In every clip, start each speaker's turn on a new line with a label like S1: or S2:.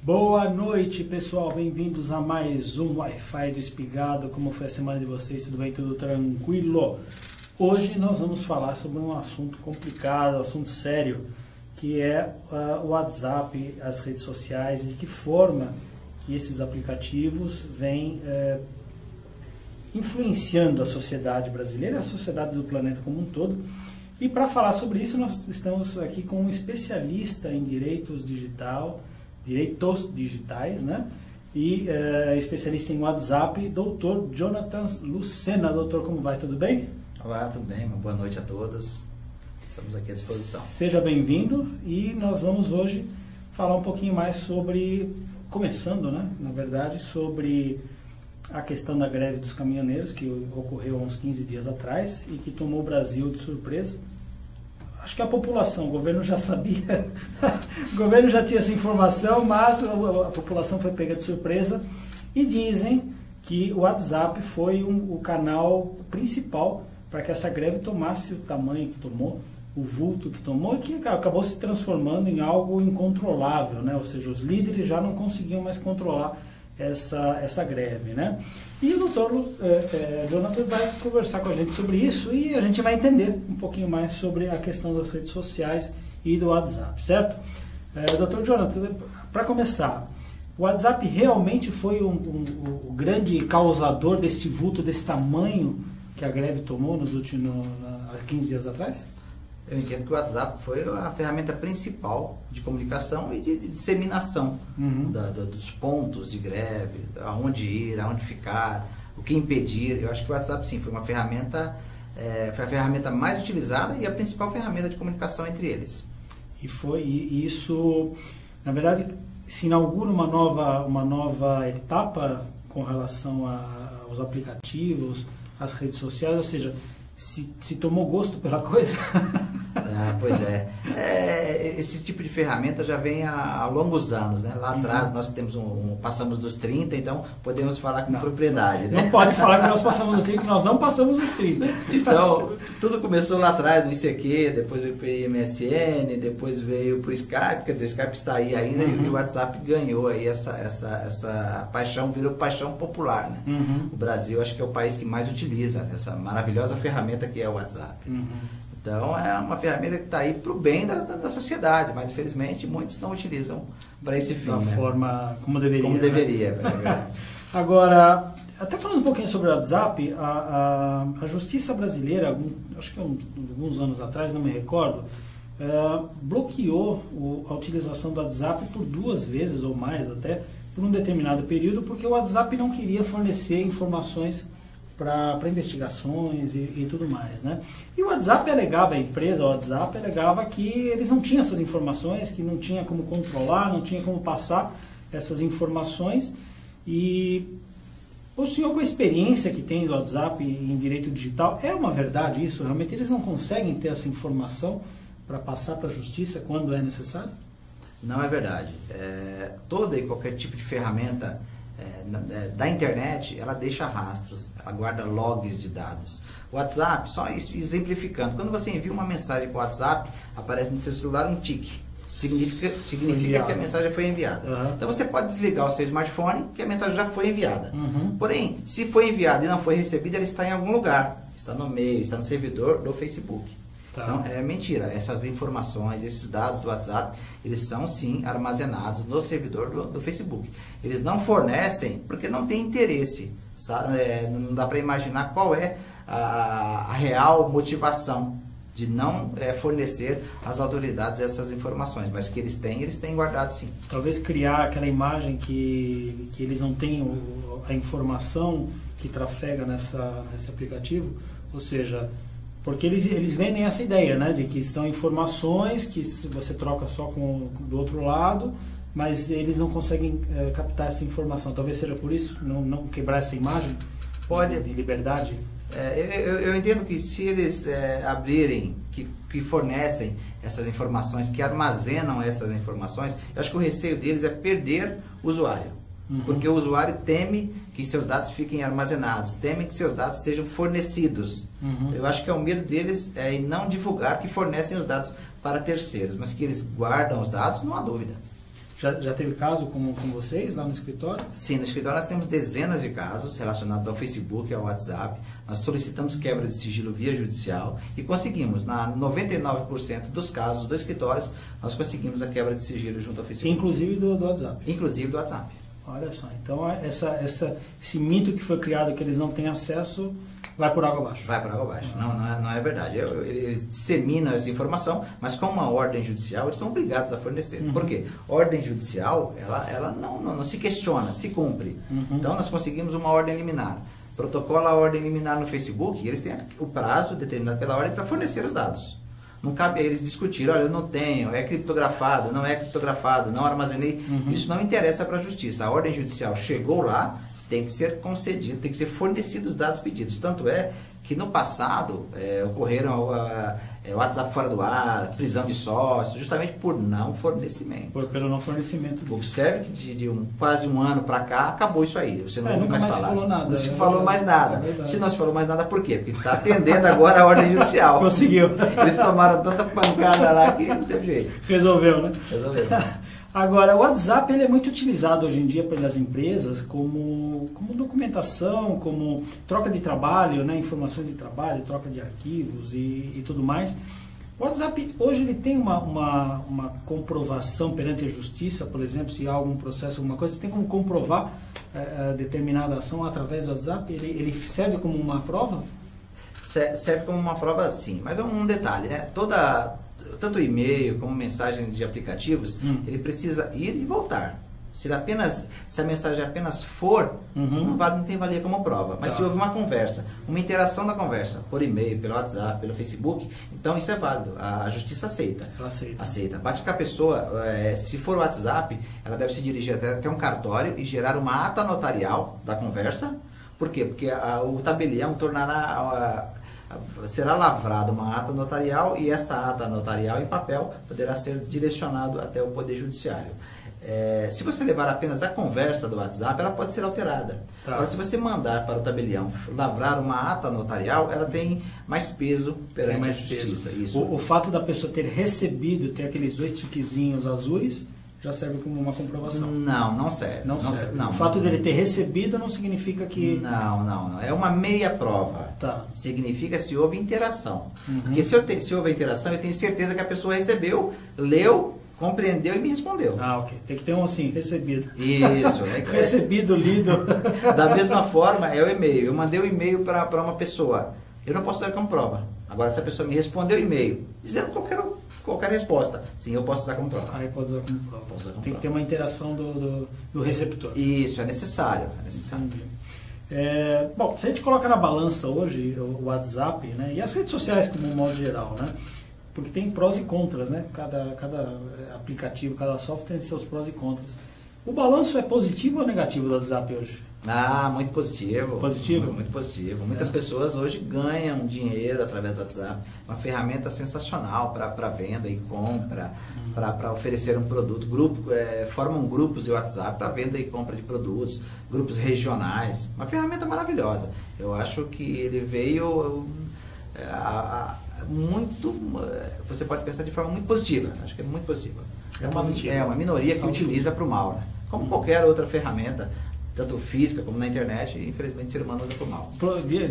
S1: Boa noite, pessoal. Bem-vindos a mais um Wi-Fi do Espigado. Como foi a semana de vocês? Tudo bem? Tudo tranquilo? Hoje nós vamos falar sobre um assunto complicado, um assunto sério, que é o WhatsApp, as redes sociais, e de que forma que esses aplicativos vêm influenciando a sociedade brasileira, a sociedade do planeta como um todo. E para falar sobre isso, nós estamos aqui com um especialista em direitos digitais, né? E especialista em WhatsApp, Dr. Jonathan Lucena. Doutor, como vai? Tudo bem?
S2: Olá, tudo bem? Uma boa noite a todos. Estamos aqui à disposição.
S1: Seja bem-vindo e nós vamos hoje falar um pouquinho mais sobre, começando, né? Na verdade, sobre a questão da greve dos caminhoneiros, que ocorreu há uns 15 dias atrás e que tomou o Brasil de surpresa. Acho que a população, o governo já sabia, o governo já tinha essa informação, mas a população foi pega de surpresa e dizem que o WhatsApp foi o canal principal para que essa greve tomasse o tamanho que tomou, o vulto que tomou, e que acabou se transformando em algo incontrolável, né? Ou seja, os líderes já não conseguiam mais controlar essa greve, né? E o doutor Jonathan vai conversar com a gente sobre isso e a gente vai entender um pouquinho mais sobre a questão das redes sociais e do WhatsApp, certo? Doutor Jonathan, para começar, o WhatsApp realmente foi o grande causador desse vulto, desse tamanho que a greve tomou há 15 dias atrás?
S2: Eu entendo que o WhatsApp foi a ferramenta principal de comunicação e de disseminação dos pontos de greve, aonde ir, aonde ficar, o que impedir. Eu acho que o WhatsApp, sim, foi a ferramenta mais utilizada e a principal ferramenta de comunicação entre eles.
S1: E isso, na verdade, se inaugura uma nova etapa com relação aos aplicativos, às redes sociais, ou seja, se tomou gosto pela coisa.
S2: Pois é. Esse tipo de ferramenta já vem há longos anos, né? Lá atrás nós temos passamos dos 30, então podemos falar com propriedade, né?
S1: Não pode falar que nós passamos dos 30, que nós não passamos dos 30.
S2: Então, tudo começou lá atrás, no ICQ, depois veio para o MSN, depois veio para o Skype, quer dizer, o Skype está aí ainda, e o WhatsApp ganhou aí essa paixão, virou paixão popular, né? O Brasil, acho que é o país que mais utiliza essa maravilhosa ferramenta que é o WhatsApp. Então, é uma ferramenta que está aí para o bem da sociedade, mas infelizmente muitos não utilizam para esse fim.
S1: Da forma como deveria.
S2: Como deveria, é verdade.
S1: Agora, até falando um pouquinho sobre o WhatsApp, a Justiça Brasileira, acho que alguns anos atrás, não me recordo, bloqueou a utilização do WhatsApp por 2 vezes ou mais até, por um determinado período, porque o WhatsApp não queria fornecer informações para investigações e tudo mais, né? E o WhatsApp alegava, a empresa, o WhatsApp alegava que eles não tinham essas informações, que não tinha como controlar, não tinha como passar essas informações. E o senhor, com a experiência que tem do WhatsApp em direito digital, é uma verdade isso? Realmente eles não conseguem ter essa informação para passar para a justiça quando é necessário?
S2: Não é verdade. Toda e qualquer tipo de ferramenta da internet, ela deixa rastros, ela guarda logs de dados. O WhatsApp, só exemplificando, quando você envia uma mensagem com o WhatsApp, aparece no seu celular um tique. Significa que a mensagem foi enviada. Então você pode desligar o seu smartphone, que a mensagem já foi enviada. Porém, se foi enviada e não foi recebida, ela está em algum lugar. Está no e-mail, está no servidor do Facebook. Então, é mentira. Essas informações, esses dados do WhatsApp, eles são, sim, armazenados no servidor do Facebook. Eles não fornecem porque não tem interesse. Não dá para imaginar qual é a real motivação de não fornecer às autoridades essas informações. Mas que eles têm guardado, sim.
S1: Talvez criar aquela imagem que eles não têm a informação que trafega nesse aplicativo, ou seja, porque eles vendem essa ideia, né, de que são informações que você troca só do outro lado, mas eles não conseguem captar essa informação. Talvez seja por isso, não quebrar essa imagem de liberdade.
S2: Eu entendo que se eles abrirem, que fornecem essas informações, que armazenam essas informações, eu acho que o receio deles é perder o usuário. Porque o usuário teme que seus dados fiquem armazenados, teme que seus dados sejam fornecidos. Eu acho que é o medo deles em não divulgar que fornecem os dados para terceiros, mas que eles guardam os dados, não há dúvida.
S1: Já teve caso com vocês lá no escritório?
S2: Sim, no escritório nós temos dezenas de casos relacionados ao Facebook e ao WhatsApp. Nós solicitamos quebra de sigilo via judicial e conseguimos, na 99% dos casos do escritório, nós conseguimos a quebra de sigilo junto ao Facebook.
S1: Inclusive do WhatsApp?
S2: Inclusive do WhatsApp.
S1: Olha só, então esse mito que foi criado que eles não têm acesso vai por água abaixo.
S2: Vai por água abaixo. Não é verdade. Eles disseminam essa informação, mas com uma ordem judicial, eles são obrigados a fornecer. Por quê? Ordem judicial, ela não se questiona, se cumpre. Então, nós conseguimos uma ordem liminar. Protocola a ordem liminar no Facebook e eles têm o prazo determinado pela ordem para fornecer os dados. Não cabe a eles discutir, olha, eu não tenho, é criptografado, não é criptografado, não armazenei. Isso não interessa para a justiça. A ordem judicial chegou lá, tem que ser concedido, tem que ser fornecidos os dados pedidos. Tanto é que no passado ocorreram WhatsApp fora do ar, prisão de sócios, justamente por não fornecimento.
S1: Pelo não fornecimento.
S2: Observe que de quase um ano para cá acabou isso aí. Você não ouve
S1: nunca
S2: mais falar.
S1: Falou nada,
S2: não se falou mais nada.
S1: É
S2: se não se falou mais nada, por quê? Porque está atendendo agora a ordem judicial.
S1: Conseguiu.
S2: Eles tomaram tanta pancada lá que não teve jeito.
S1: Resolveu, né?
S2: Resolveu.
S1: Agora, o WhatsApp ele é muito utilizado hoje em dia pelas empresas como documentação, como troca de trabalho, né? Informações de trabalho, troca de arquivos e tudo mais. O WhatsApp hoje ele tem uma comprovação perante a justiça, por exemplo, se há algum processo, alguma coisa, você tem como comprovar determinada ação através do WhatsApp? Ele serve como uma prova?
S2: Serve como uma prova, sim. Mas é um detalhe, né? Tanto e-mail como mensagem de aplicativos, ele precisa ir e voltar. Se a mensagem apenas for, não tem valia como prova. Mas se houve uma conversa, uma interação da conversa, por e-mail, pelo WhatsApp, pelo Facebook, então isso é válido. A justiça aceita.
S1: Ela
S2: aceita. Basta que a pessoa, se for o WhatsApp, ela deve se dirigir até um cartório e gerar uma ata notarial da conversa. Por quê? Porque o tabelião será lavrada uma ata notarial e essa ata notarial em papel poderá ser direcionado até o Poder Judiciário. Se você levar apenas a conversa do WhatsApp, ela pode ser alterada. Agora, se você mandar para o tabelião lavrar uma ata notarial, ela tem mais peso perante a justiça. Isso.
S1: O fato da pessoa ter recebido, ter aqueles 2 tiquezinhos azuis, já serve como uma comprovação.
S2: Não serve. Não serve.
S1: O fato dele ter recebido não significa que...
S2: Não. É uma meia prova. Significa se houve interação. Porque se houve interação, eu tenho certeza que a pessoa recebeu, leu, compreendeu e me respondeu.
S1: Ok. Tem que ter um assim, recebido.
S2: Isso.
S1: Recebido, lido.
S2: Da mesma forma, é o e-mail. Eu mandei o e-mail para uma pessoa. Eu não posso dar como prova. Agora, se a pessoa me respondeu o e-mail, dizendo qualquer resposta, sim, eu posso usar como prova.
S1: Aí pode usar como prova. Tem que ter uma interação do receptor.
S2: Isso, é necessário.
S1: Bom, se a gente coloca na balança hoje o WhatsApp, né, e as redes sociais como um modo geral, né, porque tem prós e contras, né, cada aplicativo, cada software tem seus prós e contras. O balanço é positivo ou negativo do WhatsApp hoje?
S2: Muito positivo.
S1: Positivo?
S2: Muito positivo. Muitas pessoas hoje ganham dinheiro através do WhatsApp. Uma ferramenta sensacional para venda e compra, para oferecer um produto. Formam grupos de WhatsApp para venda e compra de produtos, grupos regionais. Uma ferramenta maravilhosa. Eu acho que ele veio você pode pensar de forma muito positiva. Acho que é muito positiva. É uma minoria que utiliza para o mal, né? Como qualquer outra ferramenta, tanto física como na internet, e infelizmente o ser humano usa para o mal.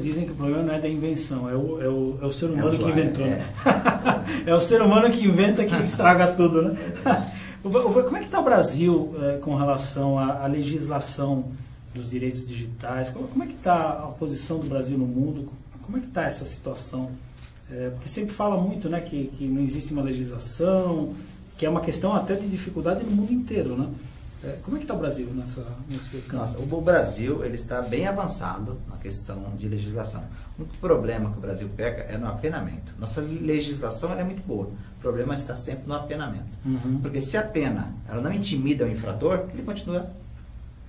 S1: Dizem que o problema não é da invenção, é o ser humano que inventou. É o ser humano que inventa que estraga tudo, né? Como é que está o Brasil com relação à legislação dos direitos digitais? Como é que está a posição do Brasil no mundo? Como é que está essa situação? Porque sempre fala muito, né, que não existe uma legislação, que é uma questão até de dificuldade no mundo inteiro, né? Como é que está o Brasil nesse campo?
S2: Nossa, o Brasil ele está bem avançado na questão de legislação. O único problema que o Brasil peca é no apenamento. Nossa legislação é muito boa. O problema está sempre no apenamento. Porque se a pena ela não intimida o infrator, ele continua...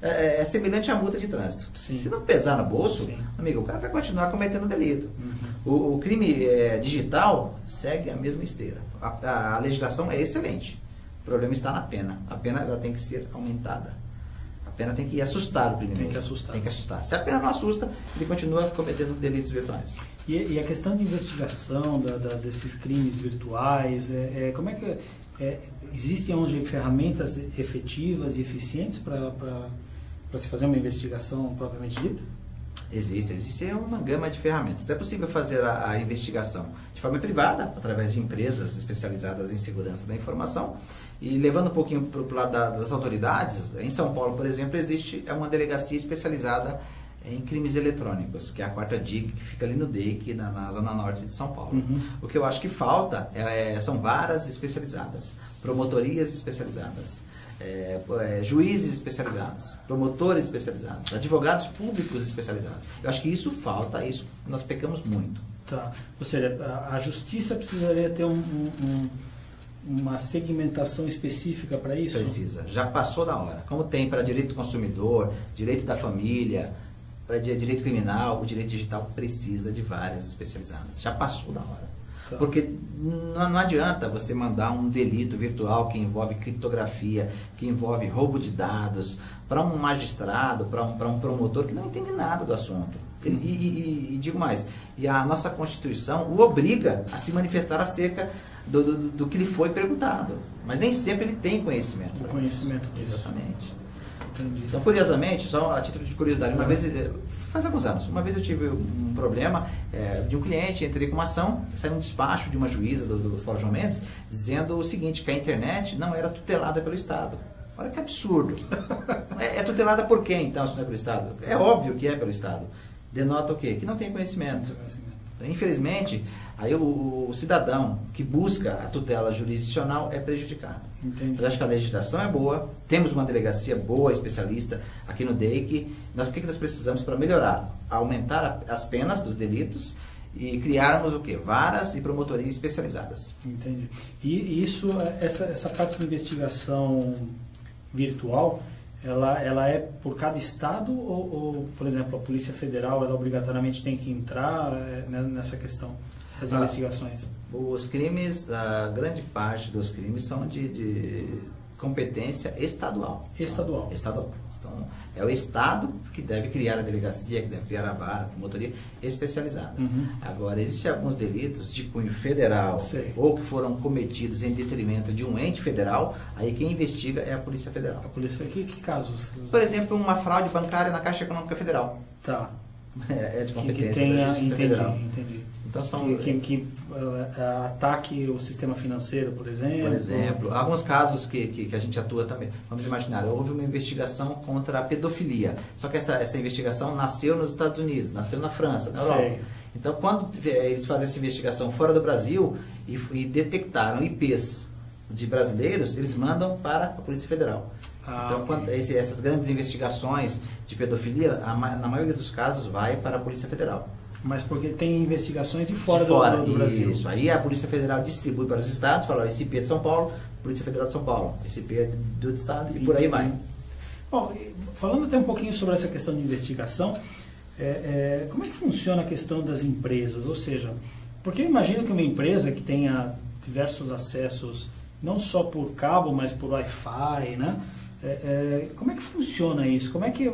S2: É semelhante à multa de trânsito.
S1: Sim.
S2: Se não pesar no bolso, amigo, o cara vai continuar cometendo delito. O crime digital segue a mesma esteira. A legislação é excelente. O problema está na pena. A pena ela tem que ser aumentada. A pena tem que assustar o criminoso. Tem que assustar. Se a pena não assusta, ele continua cometendo delitos virtuais.
S1: E a questão de investigação desses crimes virtuais, como é que existem hoje ferramentas efetivas e eficientes para se fazer uma investigação propriamente dita?
S2: Existe uma gama de ferramentas. É possível fazer a investigação de forma privada, através de empresas especializadas em segurança da informação, e levando um pouquinho para o lado das autoridades. Em São Paulo, por exemplo, existe uma delegacia especializada em crimes eletrônicos, que é a 4ª DIC, que fica ali no DEIC, na zona norte de São Paulo.
S1: Uhum.
S2: O que eu acho que falta são varas especializadas, promotorias especializadas, juízes especializados, promotores especializados, advogados públicos especializados. Eu acho que isso falta, isso nós pecamos muito.
S1: Tá. Ou seja, a justiça precisaria ter uma segmentação específica para isso?
S2: Precisa. Já passou da hora. Como tem para direito do consumidor, direito da família, direito criminal, o direito digital precisa de várias especializadas. Já passou da hora. Tá. Porque não adianta você mandar um delito virtual que envolve criptografia, que envolve roubo de dados, para um magistrado, para um promotor que não entende nada do assunto. E digo mais, e a nossa Constituição o obriga a se manifestar acerca do que lhe foi perguntado. Mas nem sempre ele tem conhecimento.
S1: O conhecimento.
S2: Exatamente.
S1: Entendi.
S2: Então, curiosamente, só a título de curiosidade, uma vez, faz alguns anos, uma vez eu tive um problema de um cliente, entrei com uma ação, saiu um despacho de uma juíza do Fórum João Mendes, dizendo o seguinte, que a internet não era tutelada pelo Estado. Olha que absurdo. É tutelada por quem, então, se não é pelo Estado? É óbvio que é pelo Estado. Denota o quê? Que não tem conhecimento. Infelizmente, aí o cidadão que busca a tutela jurisdicional é prejudicado.
S1: Entendi.
S2: Eu acho que a legislação é boa, temos uma delegacia boa, especialista aqui no DEIC. O que nós precisamos para melhorar? Aumentar as penas dos delitos e criarmos o quê? Varas e promotorias especializadas.
S1: Entendi. E essa parte de investigação virtual, ela é por cada estado ou, por exemplo, a Polícia Federal, ela obrigatoriamente tem que entrar nessa questão das investigações?
S2: Os crimes, a grande parte dos crimes são de competência estadual.
S1: Estadual.
S2: Estadual. Então, é o Estado que deve criar a delegacia, que deve criar a vara, a promotoria especializada.
S1: Uhum.
S2: Agora, existem alguns delitos de cunho federal,
S1: sei,
S2: ou que foram cometidos em detrimento de um ente federal, aí quem investiga é a Polícia Federal.
S1: A polícia, que casos?
S2: Por exemplo, uma fraude bancária na Caixa Econômica Federal.
S1: Tá.
S2: É de competência da Justiça Federal.
S1: Entendi.
S2: Então, são
S1: que ataque o sistema financeiro, por exemplo.
S2: Por exemplo, alguns casos que a gente atua também. Vamos imaginar, houve uma investigação contra a pedofilia. Só que essa investigação nasceu nos Estados Unidos, nasceu na França, na Europa.
S1: Sei.
S2: Então, quando eles fazem essa investigação fora do Brasil e detectaram IPs de brasileiros, eles mandam para a Polícia Federal. Então,
S1: okay,
S2: essas grandes investigações de pedofilia, na maioria dos casos, vai para a Polícia Federal.
S1: Mas porque tem investigações de fora, do Brasil.
S2: Isso. Aí a Polícia Federal distribui para os estados, fala, esse IP é de São Paulo, Polícia Federal de São Paulo, esse IP é do estado e por aí vai.
S1: Bom, falando até um pouquinho sobre essa questão de investigação, como é que funciona a questão das empresas? Ou seja, porque eu imagino que uma empresa que tenha diversos acessos, não só por cabo, mas por Wi-Fi, né? Como é que funciona isso? Como é que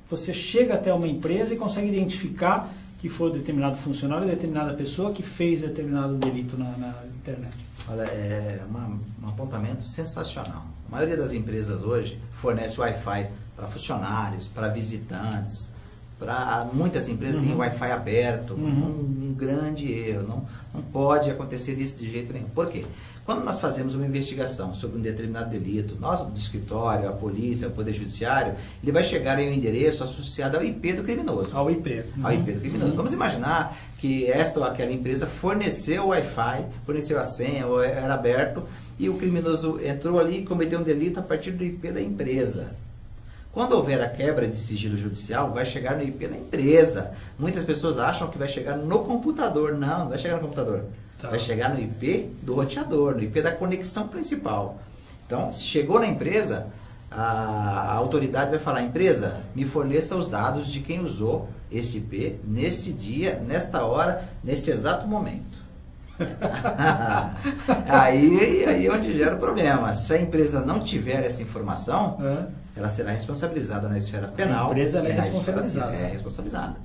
S1: você chega até uma empresa e consegue identificar que foi determinado funcionário, determinada pessoa que fez determinado delito na internet?
S2: Olha, é um apontamento sensacional. A maioria das empresas hoje fornece Wi-Fi para funcionários, para visitantes. Muitas empresas têm Wi-Fi aberto. Um grande erro. Não pode acontecer isso de jeito nenhum. Por quê? Quando nós fazemos uma investigação sobre um determinado delito, nós do escritório, a polícia, o Poder Judiciário, ele vai chegar em um endereço associado ao IP do criminoso.
S1: Ao IP.
S2: Ao IP do criminoso. Vamos imaginar que esta ou aquela empresa forneceu o Wi-Fi, forneceu a senha, ou era aberto, e o criminoso entrou ali e cometeu um delito a partir do IP da empresa. Quando houver a quebra de sigilo judicial, vai chegar no IP da empresa. Muitas pessoas acham que vai chegar no computador. Não vai chegar no computador. Tá. Vai chegar no IP do roteador, no IP da conexão principal. Então, se chegou na empresa, a autoridade vai falar, empresa, me forneça os dados de quem usou esse IP neste dia, nesta hora, neste exato momento. aí é onde gera o problema. Se a empresa não tiver essa informação, ela será responsabilizada na esfera penal.
S1: A empresa é
S2: responsabilizada. É responsabilizada.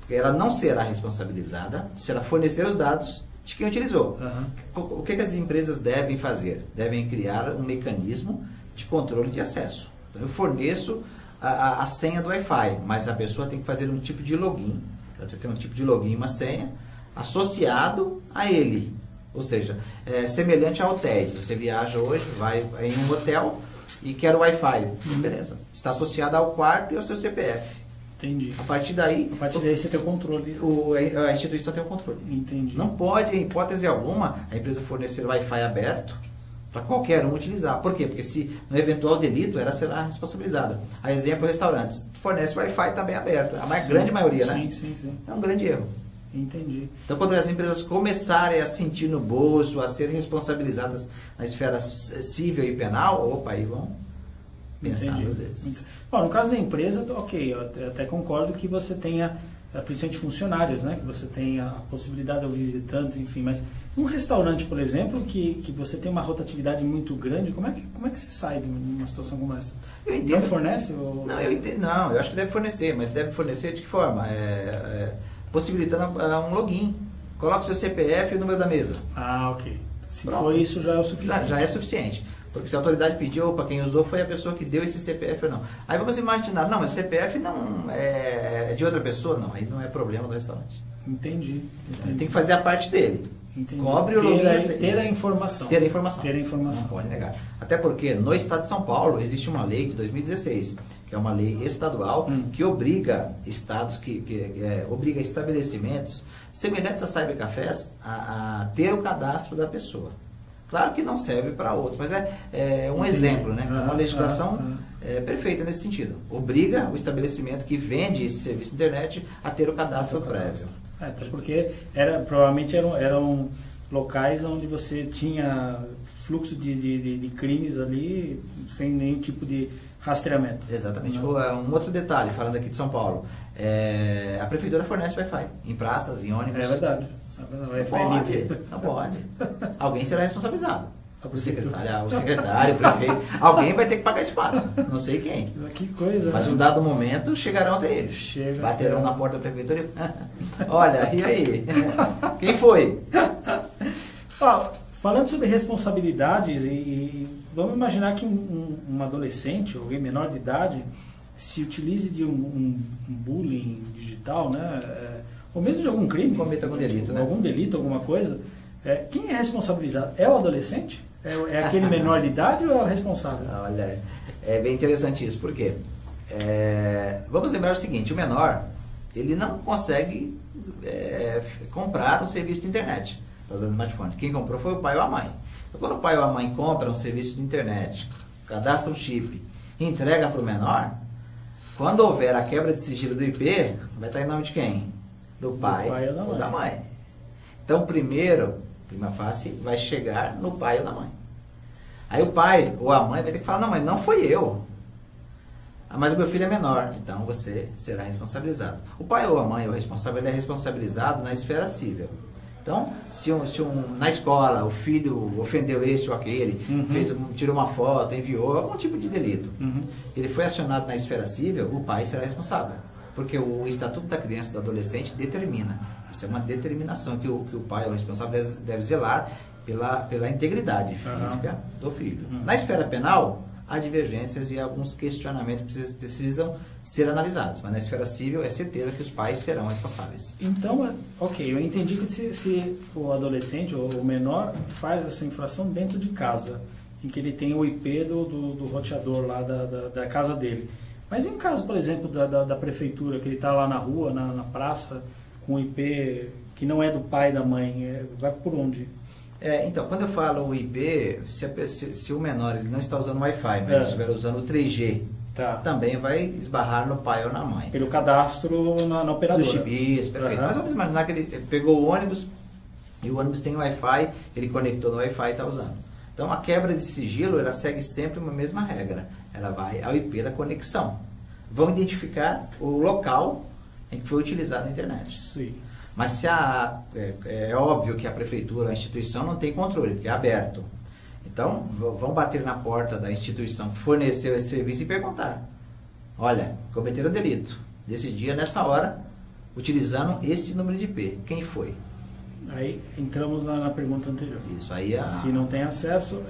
S2: Porque ela não será responsabilizada se ela fornecer os dados de quem utilizou.
S1: Uhum.
S2: O que as empresas devem fazer? Devem criar um mecanismo de controle de acesso. Então, eu forneço a senha do Wi-Fi, mas a pessoa tem que fazer um tipo de login. Ela tem um tipo de login, uma senha, associado a ele. Ou seja, é semelhante a hotéis. Você viaja hoje, vai em um hotel e quer o Wi-Fi. Beleza. Está associado ao quarto e ao seu CPF.
S1: Entendi.
S2: A partir daí
S1: você tem o controle.
S2: A instituição tem o controle.
S1: Entendi.
S2: Não pode, em hipótese alguma, a empresa fornecer Wi-Fi aberto para qualquer um utilizar. Por quê? Porque se no eventual delito, ela será responsabilizada. A exemplo, restaurantes. Fornece Wi-Fi também aberto. A grande maioria, né?
S1: Sim.
S2: É um grande erro.
S1: Entendi.
S2: Então, quando as empresas começarem a sentir no bolso, a serem responsabilizadas na esfera civil e penal, opa, aí vão pensar duas vezes.
S1: Bom, no caso da empresa, ok, eu até concordo que você tenha, principalmente funcionários, né, que você tenha a possibilidade de visitantes, enfim, mas um restaurante, por exemplo, que você tem uma rotatividade muito grande, como é que você sai de uma situação como essa?
S2: Eu entendo.
S1: Não fornece? Ou...
S2: Não, eu entendo. Não, eu acho que deve fornecer, mas deve fornecer de que forma? Possibilitando um login. Coloca o seu CPF e o número da mesa.
S1: Ah, ok. Se
S2: Pronto.
S1: for isso, já é o suficiente.
S2: Já é suficiente. Porque se a autoridade pediu, para quem usou, foi a pessoa que deu esse CPF ou não. Aí vamos imaginar, não, mas o CPF não é de outra pessoa, não. Aí não é problema do restaurante.
S1: Entendi.
S2: Ele tem que fazer a parte dele.
S1: Entendi.
S2: Cobre o login.
S1: Ter a informação.
S2: Ter a informação.
S1: Ter a informação.
S2: Não pode negar. Até porque no estado de São Paulo existe uma lei de 2016, que é uma lei estadual, que obriga estados, obriga estabelecimentos semelhantes a cybercafés a ter o cadastro da pessoa. Claro que não serve para outros, mas é um exemplo, né? Uma legislação perfeita nesse sentido. Obriga o estabelecimento que vende esse serviço de internet a ter o cadastro prévio.
S1: Até porque provavelmente eram locais onde você tinha fluxo de crimes ali sem nenhum tipo de rastreamento.
S2: Exatamente. Um outro detalhe, falando aqui de São Paulo, a prefeitura fornece Wi-Fi em praças, em ônibus.
S1: É verdade.
S2: Não pode. Alguém será responsabilizado. O secretário, o prefeito. Alguém vai ter que pagar esse pato. Não sei quem.
S1: Que coisa.
S2: Mas
S1: né?
S2: um dado momento chegarão até eles. Baterão na porta da prefeitura e... Olha, e aí? Quem foi?
S1: Falando sobre responsabilidades e vamos imaginar que um adolescente, alguém menor de idade, se utilize de um bullying digital, né? Ou mesmo de algum crime.
S2: Cometa algum delito, né?
S1: Algum delito, alguma coisa. Quem é responsabilizado? É o adolescente? É aquele menor de idade ou é o responsável?
S2: Olha, é bem interessante isso. Por quê? Vamos lembrar o seguinte, o menor, ele não consegue comprar um serviço de internet. Usando smartphone. Quem comprou foi o pai ou a mãe. Então, quando o pai ou a mãe compra um serviço de internet, cadastra um chip e entrega para o menor, quando houver a quebra de sigilo do IP, vai estar em nome de quem? Do pai ou da mãe. Então, primeiro, prima facie, vai chegar no pai ou na mãe. Aí o pai ou a mãe vai ter que falar, não, mas não foi eu. Mas o meu filho é menor, então você será responsabilizado. O pai ou a mãe, o responsável, ele é responsabilizado na esfera civil. Então, se na escola o filho ofendeu esse ou aquele, tirou uma foto, enviou, algum tipo de delito, ele foi acionado na esfera civil, o pai será responsável. Porque o Estatuto da Criança e do Adolescente determina. Isso é uma determinação que o pai, o responsável, deve zelar pela integridade física do filho. Na esfera penal, há divergências e alguns questionamentos que precisam ser analisados, mas na esfera civil é certeza que os pais serão responsáveis.
S1: Então, ok, eu entendi que se o adolescente ou o menor faz essa infração dentro de casa, em que ele tem o IP do roteador lá da casa dele. Mas em caso, por exemplo, da prefeitura, que ele está lá na rua, na praça, com o IP que não é do pai e da mãe, vai por onde?
S2: Então, quando eu falo o IP, se o menor ele não está usando Wi-Fi, mas estiver usando o 3G, também vai esbarrar no pai ou na mãe.
S1: Pelo cadastro na operadora.
S2: Do chip, isso, perfeito. Mas vamos imaginar que ele pegou o ônibus, e o ônibus tem Wi-Fi, ele conectou no Wi-Fi e está usando. Então, a quebra de sigilo, ela segue sempre uma mesma regra. Ela vai ao IP da conexão. Vão identificar o local em que foi utilizada a internet.
S1: Sim.
S2: Mas se é óbvio que a prefeitura, a instituição não tem controle, porque é aberto. Então, vão bater na porta da instituição que forneceu esse serviço e perguntar. Olha, cometeram delito. Desse dia, nessa hora, utilizando esse número de IP. Quem foi?
S1: Aí entramos na pergunta anterior.
S2: Isso, aí
S1: se não tem acesso,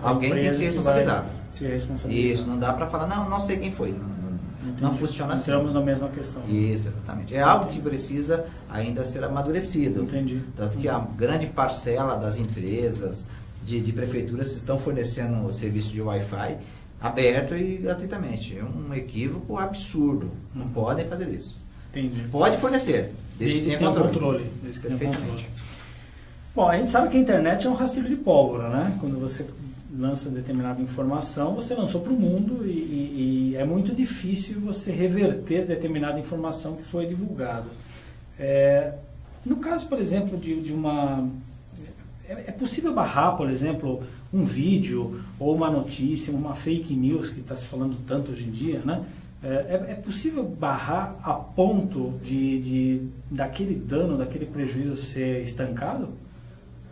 S2: alguém tem que ser responsabilizado.
S1: Ser responsabilizado.
S2: Isso, não dá para falar, não sei quem foi. Não funciona assim.
S1: Entramos na mesma questão.
S2: Isso, exatamente. É algo que precisa ainda ser amadurecido.
S1: Entendi.
S2: Tanto que a grande parcela das empresas, de prefeituras, estão fornecendo o serviço de Wi-Fi aberto e gratuitamente. É um equívoco absurdo. Não podem fazer isso.
S1: Entendi.
S2: Pode fornecer, desde que tenha controle.
S1: Desde que tenha controle. Bom, a gente sabe que a internet é um rastilho de pólvora, né? Quando você lança determinada informação, você lançou para o mundo e é muito difícil você reverter determinada informação que foi divulgada. No caso, por exemplo, de uma... É possível barrar, por exemplo, um vídeo ou uma notícia, uma fake news que está se falando tanto hoje em dia, né? É possível barrar a ponto daquele dano, daquele prejuízo ser estancado?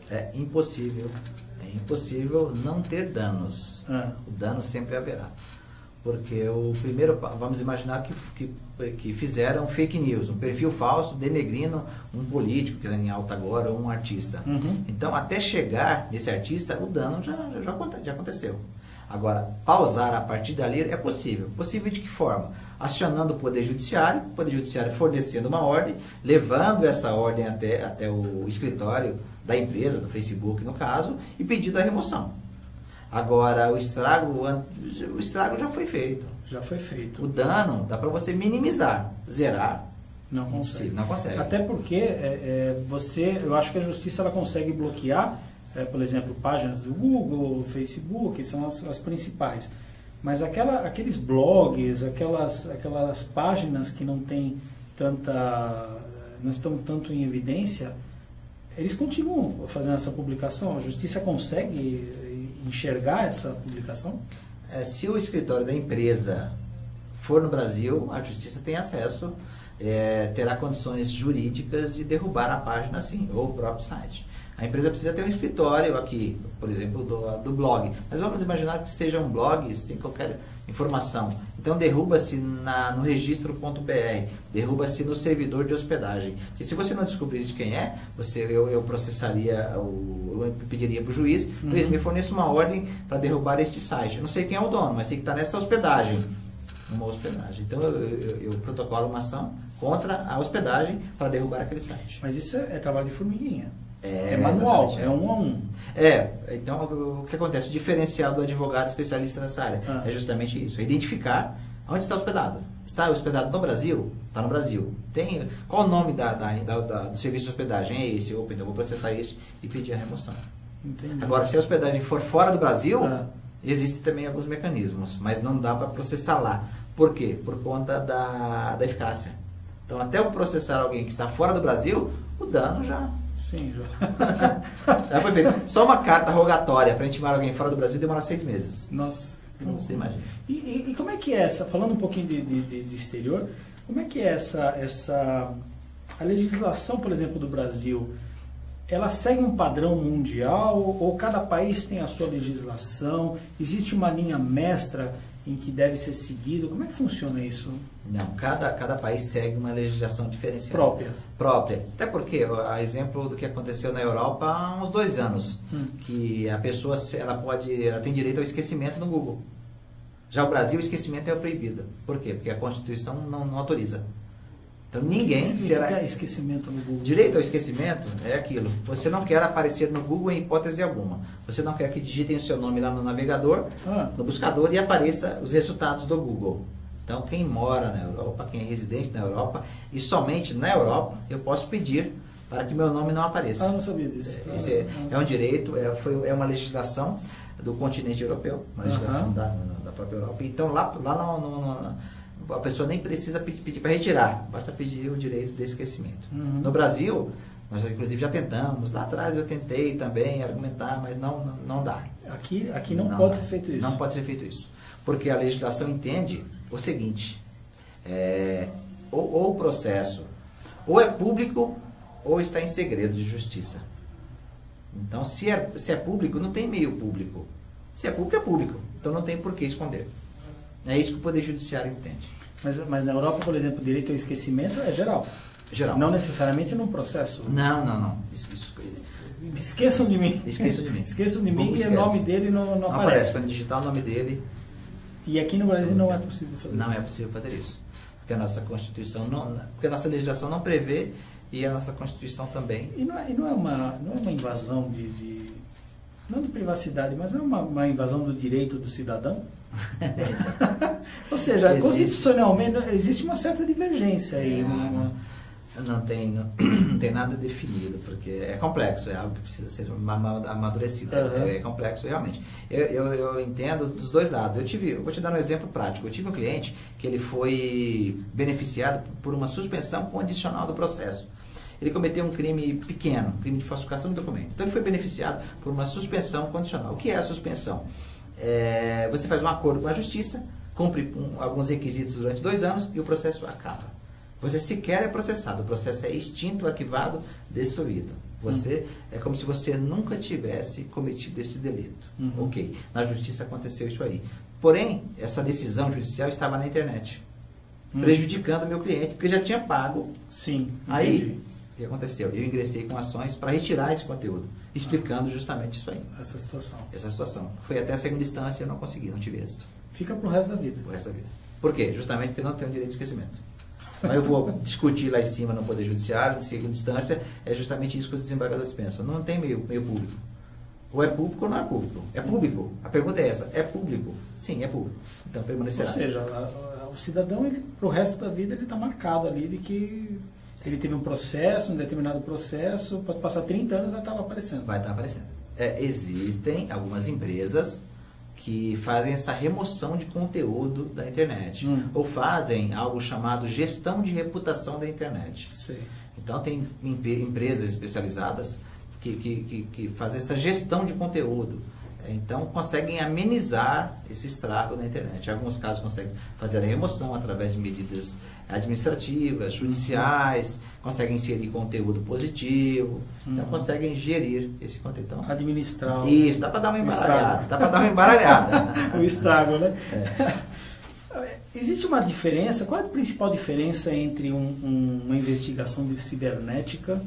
S2: É impossível. É impossível não ter danos. O dano sempre haverá. Porque o primeiro, vamos imaginar que fizeram fake news, um perfil falso denegrindo um político que está em alta agora ou um artista. Então, até chegar nesse artista, o dano já aconteceu. Agora, pausar a partir dali é possível. Possível de que forma? Acionando o Poder Judiciário fornecendo uma ordem, levando essa ordem até o escritório da empresa, do Facebook no caso, e pedindo a remoção. Agora, o estrago já foi feito.
S1: Já foi feito.
S2: O dano dá para você minimizar, zerar.
S1: Não consegue.
S2: Não consegue.
S1: Até porque eu acho que a justiça ela consegue bloquear, por exemplo, páginas do Google, Facebook, que são as principais. Mas aqueles blogs, aquelas páginas que não estão tanto em evidência, eles continuam fazendo essa publicação. A justiça consegue enxergar essa publicação?
S2: Se o escritório da empresa for no Brasil, a justiça tem acesso, terá condições jurídicas de derrubar a página sim, ou o próprio site. A empresa precisa ter um escritório aqui, por exemplo, do blog. Mas vamos imaginar que seja um blog sem qualquer informação. Então derruba-se no registro.br, derruba-se no servidor de hospedagem. Porque se você não descobrir de quem é, eu processaria, eu pediria para o juiz, juiz, me forneça uma ordem para derrubar este site. Eu não sei quem é o dono, mas tem que estar nessa hospedagem. Uma hospedagem. Então eu protocolo uma ação contra a hospedagem para derrubar aquele site.
S1: Mas isso é trabalho de formiguinha. É manual, é 1 a 1.
S2: Então o que acontece? O diferencial do advogado especialista nessa área é justamente isso, é identificar onde está hospedado. Está hospedado no Brasil? Está no Brasil. Qual o nome do serviço de hospedagem? É esse. Opa, então vou processar esse e pedir a remoção.
S1: Entendi.
S2: Agora, se a hospedagem for fora do Brasil, existem também alguns mecanismos, mas não dá para processar lá. Por quê? Por conta da eficácia. Então, até eu processar alguém que está fora do Brasil, o dano já...
S1: Sim,
S2: já foi feito. Só uma carta rogatória para intimar alguém fora do Brasil demora 6 meses.
S1: Nossa.
S2: Então, você imagina.
S1: E como é que é falando um pouquinho de exterior, como é que é a legislação, por exemplo, do Brasil, ela segue um padrão mundial ou cada país tem a sua legislação? Existe uma linha mestra em que deve ser seguido? Como é que funciona isso?
S2: Não, cada país segue uma legislação diferenciada. Própria. Até porque, a exemplo do que aconteceu na Europa há uns 2 anos, que a pessoa ela tem direito ao esquecimento no Google. Já o Brasil, o esquecimento é proibido. Por quê? Porque a Constituição não autoriza. Então ninguém será...
S1: esquecimento no Google?
S2: Direito ao esquecimento é aquilo. Você não quer aparecer no Google em hipótese alguma. Você não quer que digitem o seu nome lá no navegador, no buscador, e apareça os resultados do Google. Então, quem mora na Europa, quem é residente na Europa, e somente na Europa, eu posso pedir para que meu nome não apareça.
S1: Não sabia disso.
S2: Isso é um direito, é uma legislação do continente europeu, uma legislação da própria Europa. Então, lá a pessoa nem precisa pedir para retirar, basta pedir o direito de esquecimento. No Brasil, nós inclusive já tentamos, lá atrás eu tentei também argumentar, mas não dá.
S1: Aqui não pode ser feito isso.
S2: Não pode ser feito isso, porque a legislação entende o seguinte, ou o processo ou é público ou está em segredo de justiça. Então, se é público, não tem meio público. Se é público, é público. Então, não tem por que esconder. É isso que o Poder Judiciário entende.
S1: Mas na Europa, por exemplo, o direito ao esquecimento é geral.
S2: Geral.
S1: Não necessariamente num processo.
S2: Não.
S1: Esqueçam de mim.
S2: Esqueçam de mim.
S1: Esqueçam de mim e o nome dele não aparece.
S2: Quando digitar o nome dele.
S1: E aqui no Brasil não é possível fazer isso.
S2: Não é possível fazer isso. Porque a nossa Constituição porque a nossa legislação não prevê e a nossa Constituição também.
S1: E não é uma invasão não de privacidade, mas não é uma invasão do direito do cidadão? Ou seja, constitucionalmente existe uma certa divergência aí.
S2: Não tem nada definido, porque é complexo, é algo que precisa ser amadurecido. É complexo realmente. Eu entendo dos dois lados. Eu vou te dar um exemplo prático. Eu tive um cliente que ele foi beneficiado por uma suspensão condicional do processo. Ele cometeu um crime pequeno, crime de falsificação de documento. Então ele foi beneficiado por uma suspensão condicional. O que é a suspensão? Você faz um acordo com a justiça, cumpre alguns requisitos durante 2 anos e o processo acaba. Você sequer é processado, o processo é extinto, arquivado, destruído. É como se você nunca tivesse cometido esse delito. Ok, na justiça aconteceu isso aí. Porém, essa decisão judicial estava na internet, prejudicando o meu cliente, porque já tinha pago.
S1: Sim.
S2: Aí, o que aconteceu? Eu ingressei com ações para retirar esse conteúdo, explicando justamente isso aí.
S1: Essa situação.
S2: Foi até a segunda instância e eu não consegui, não tive êxito.
S1: Fica pro resto da vida.
S2: Pro resto da vida. Por quê? Justamente porque não tenho direito de esquecimento. Então eu vou discutir lá em cima no Poder Judiciário, de segunda instância, é justamente isso que os desembargadores pensam. Não tem meio público. Ou é público ou não é público. É público. A pergunta é essa. É público? Sim, é público. Então permanecerá.
S1: Ou seja, o cidadão, pro resto da vida, ele está marcado ali de que ele teve um processo, um determinado processo, pode passar 30 anos e vai estar lá aparecendo.
S2: Vai estar aparecendo. Existem algumas empresas que fazem essa remoção de conteúdo da internet. Ou fazem algo chamado gestão de reputação da internet.
S1: Sim.
S2: Então, tem empresas especializadas que fazem essa gestão de conteúdo. Então, conseguem amenizar esse estrago na internet. Em alguns casos, conseguem fazer a remoção através de medidas administrativas, judiciais, conseguem inserir conteúdo positivo, então conseguem gerir esse conteúdo. Então,
S1: administrar.
S2: Isso, dá para dar uma embaralhada.
S1: O estrago, né? Existe uma diferença, qual é a principal diferença entre uma investigação de cibernética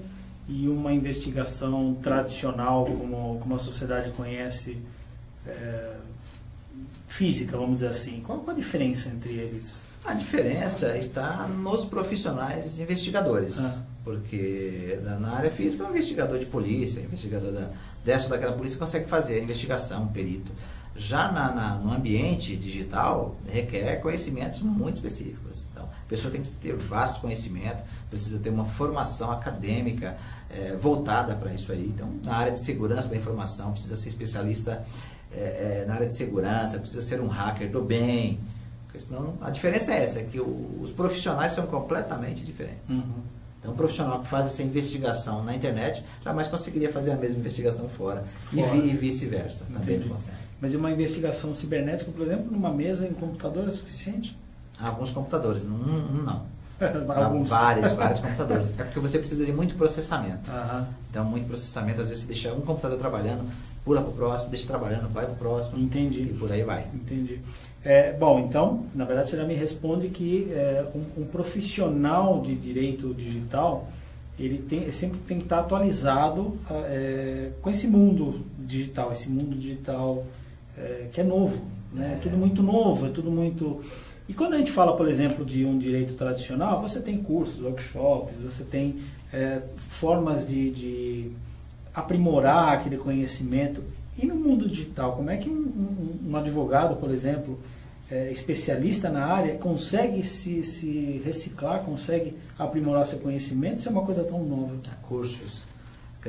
S1: e uma investigação tradicional, como a sociedade conhece, física, vamos dizer assim? Qual a diferença entre eles?
S2: A diferença está nos profissionais investigadores, porque na área física, um investigador de polícia, investigador dessa ou daquela polícia consegue fazer a investigação, perito. Já no ambiente digital, requer conhecimentos muito específicos. Então, a pessoa tem que ter vasto conhecimento, precisa ter uma formação acadêmica voltada para isso aí. Então, na área de segurança da informação, precisa ser especialista na área de segurança, precisa ser um hacker do bem. Porque senão, a diferença é essa, que os profissionais são completamente diferentes. Então, um profissional que faz essa investigação na internet jamais conseguiria fazer a mesma investigação fora. E vice-versa, também não consegue.
S1: Mas uma investigação cibernética, por exemplo, numa mesa em computador é suficiente?
S2: Alguns computadores, não.
S1: Vários
S2: computadores. É porque você precisa de muito processamento. Então, muito processamento, às vezes você deixa um computador trabalhando, pula para o próximo, deixa trabalhando, vai para o próximo.
S1: Entendi.
S2: E por aí vai.
S1: Entendi. Bom, então, na verdade, você já me responde que um profissional de direito digital, ele sempre tem que estar atualizado com esse mundo digital, que é novo, né? É tudo muito novo, é tudo muito... E quando a gente fala, por exemplo, de um direito tradicional, você tem cursos, workshops, você tem formas de aprimorar aquele conhecimento. E no mundo digital, como é que um advogado, por exemplo, especialista na área, consegue se reciclar, consegue aprimorar seu conhecimento? Isso é uma coisa tão nova.
S2: Cursos.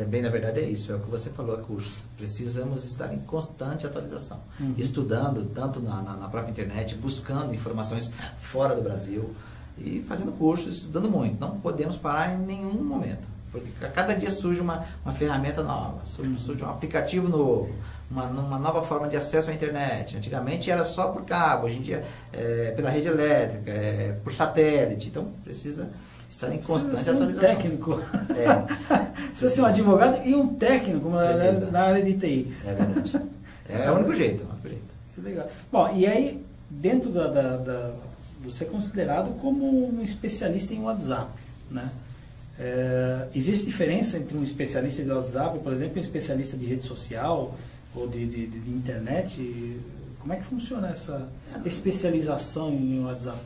S2: Bem, na verdade é isso, é o que você falou, cursos. Precisamos estar em constante atualização. Estudando, tanto na própria internet, buscando informações fora do Brasil e fazendo cursos, estudando muito. Não podemos parar em nenhum momento. Porque a cada dia surge uma ferramenta nova, surge um aplicativo novo, uma nova forma de acesso à internet. Antigamente era só por cabo, hoje em dia é pela rede elétrica, por satélite. Então precisa estar em constante atualização.
S1: Um técnico. Precisa ser um advogado e um técnico na área de TI.
S2: É verdade. É o único jeito.
S1: Que legal. Bom, e aí, dentro você é considerado como um especialista em WhatsApp, né? Existe diferença entre um especialista de WhatsApp, por exemplo, e um especialista de rede social ou de internet? Como é que funciona essa especialização em WhatsApp?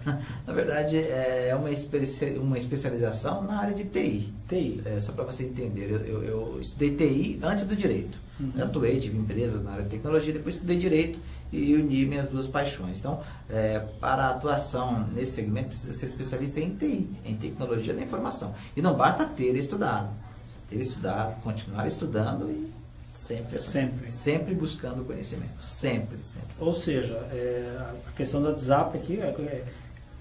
S2: Na verdade, é uma especialização na área de TI.
S1: TI.
S2: Só para você entender, eu estudei TI antes do direito. Eu atuei, tive empresas na área de tecnologia, depois estudei direito e uni minhas duas paixões. Então, para a atuação nesse segmento, precisa ser especialista em TI, em tecnologia da informação. E não basta ter estudado, continuar estudando e sempre buscando conhecimento. Sempre.
S1: Ou seja, a questão do WhatsApp aqui,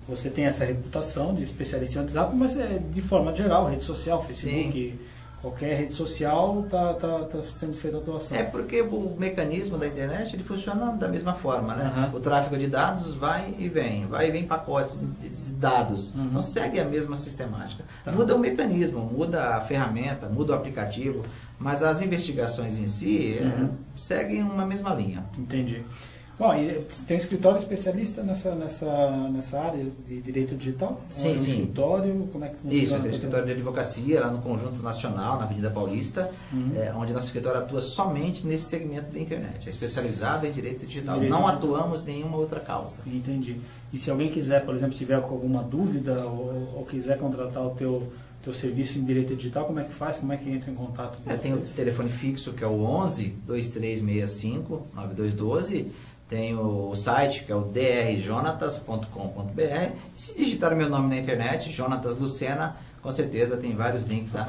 S1: você tem essa reputação de especialista em WhatsApp, mas de forma geral, rede social, Facebook, sim, qualquer rede social está sendo feita a atuação.
S2: Porque o mecanismo da internet ele funciona da mesma forma, né? O tráfego de dados vai e vem pacotes de dados. Não segue a mesma sistemática. Muda o mecanismo, muda a ferramenta, muda o aplicativo, mas as investigações em si seguem uma mesma linha.
S1: Entendi. Bom, e tem um escritório especialista nessa área de direito digital?
S2: Sim.
S1: Escritório, como é que funciona?
S2: Isso, tem um escritório de advocacia lá no Conjunto Nacional, na Avenida Paulista, onde nosso escritório atua somente nesse segmento da internet. É especializado em direito digital. Não atuamos em nenhuma outra causa.
S1: Entendi. E se alguém quiser, por exemplo, tiver com alguma dúvida ou quiser contratar o teu serviço em direito digital, como é que faz? Como é que entra em contato com vocês?
S2: Tem o telefone fixo, que é o 11-2365-9212. Tem o site, que é o drjonatas.com.br. E se digitar o meu nome na internet, Jonatas Lucena, com certeza tem vários links lá.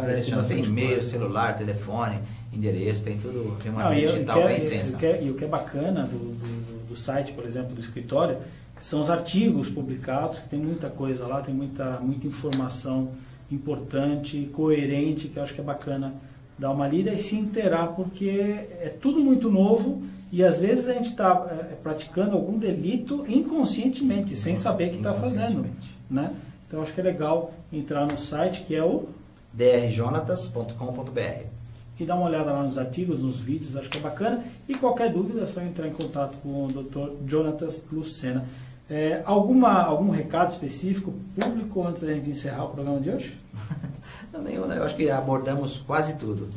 S2: Tem e-mail, celular, telefone, endereço, tem tudo. Tem uma mídia digital bem extensa.
S1: E o que é bacana do site, por exemplo, do escritório, são os artigos publicados, que tem muita coisa lá, tem muita informação importante, coerente, que eu acho que é bacana dar uma lida e se inteirar, porque é tudo muito novo e às vezes a gente está praticando algum delito inconscientemente, sem saber que está fazendo, né? Então acho que é legal entrar no site, que é o
S2: drjonatas.com.br,
S1: e dar uma olhada lá nos artigos, nos vídeos, acho que é bacana. E qualquer dúvida é só entrar em contato com o Dr. Jonatas Lucena. Algum recado específico, público, antes da gente encerrar o programa de hoje?
S2: Não, nenhum, né? Eu acho que abordamos quase tudo.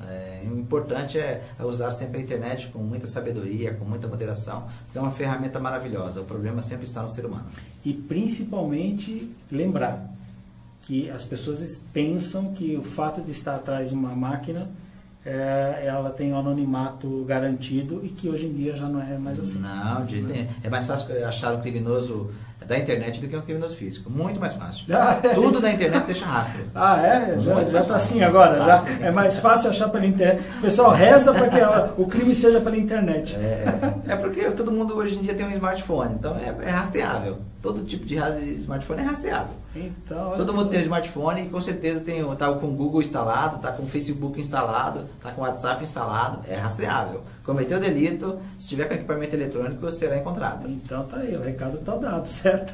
S2: O importante é usar sempre a internet com muita sabedoria, com muita moderação, porque é uma ferramenta maravilhosa. O problema sempre está no ser humano.
S1: E principalmente lembrar que as pessoas pensam que o fato de estar atrás de uma máquina ela tem um anonimato garantido e que hoje em dia já não é mais assim.
S2: Não, de jeito nenhum. É mais fácil achar um criminoso da internet do que um criminoso físico. Muito mais fácil. Tudo na internet deixa rastro.
S1: Já está assim agora. Assim. É mais fácil achar pela internet. O pessoal reza para que o crime seja pela internet.
S2: Porque todo mundo hoje em dia tem um smartphone, então é rastreável. Todo tipo de smartphone é rastreável.
S1: Então,
S2: todo mundo tem um smartphone e com certeza está com o Google instalado, está com o Facebook instalado, está com o WhatsApp instalado, é rastreável. Cometeu delito, se tiver com equipamento eletrônico, será encontrado.
S1: Então tá aí, o recado está dado, certo?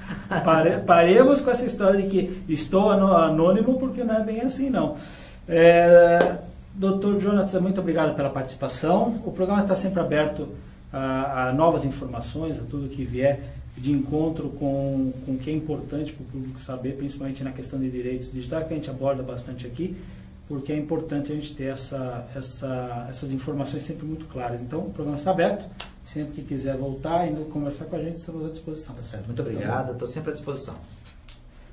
S1: Paremos com essa história de que estou anônimo, porque não é bem assim, não. Dr. Jonatas, muito obrigado pela participação. O programa está sempre aberto a novas informações, a tudo que vier de encontro com o que é importante para o público saber, principalmente na questão de direitos digitais, que a gente aborda bastante aqui, porque é importante a gente ter essas informações sempre muito claras. Então, o programa está aberto. Sempre que quiser voltar e conversar com a gente, estamos à disposição.
S2: Tá certo. Muito obrigado, estou sempre à disposição.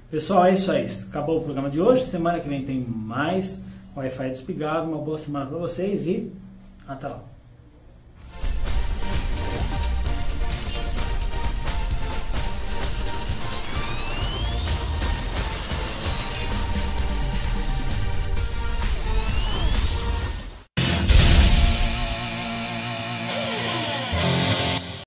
S1: Pessoal, é isso aí. Acabou o programa de hoje. Semana que vem tem mais Wi-Fi Despigado. Uma boa semana para vocês e até lá.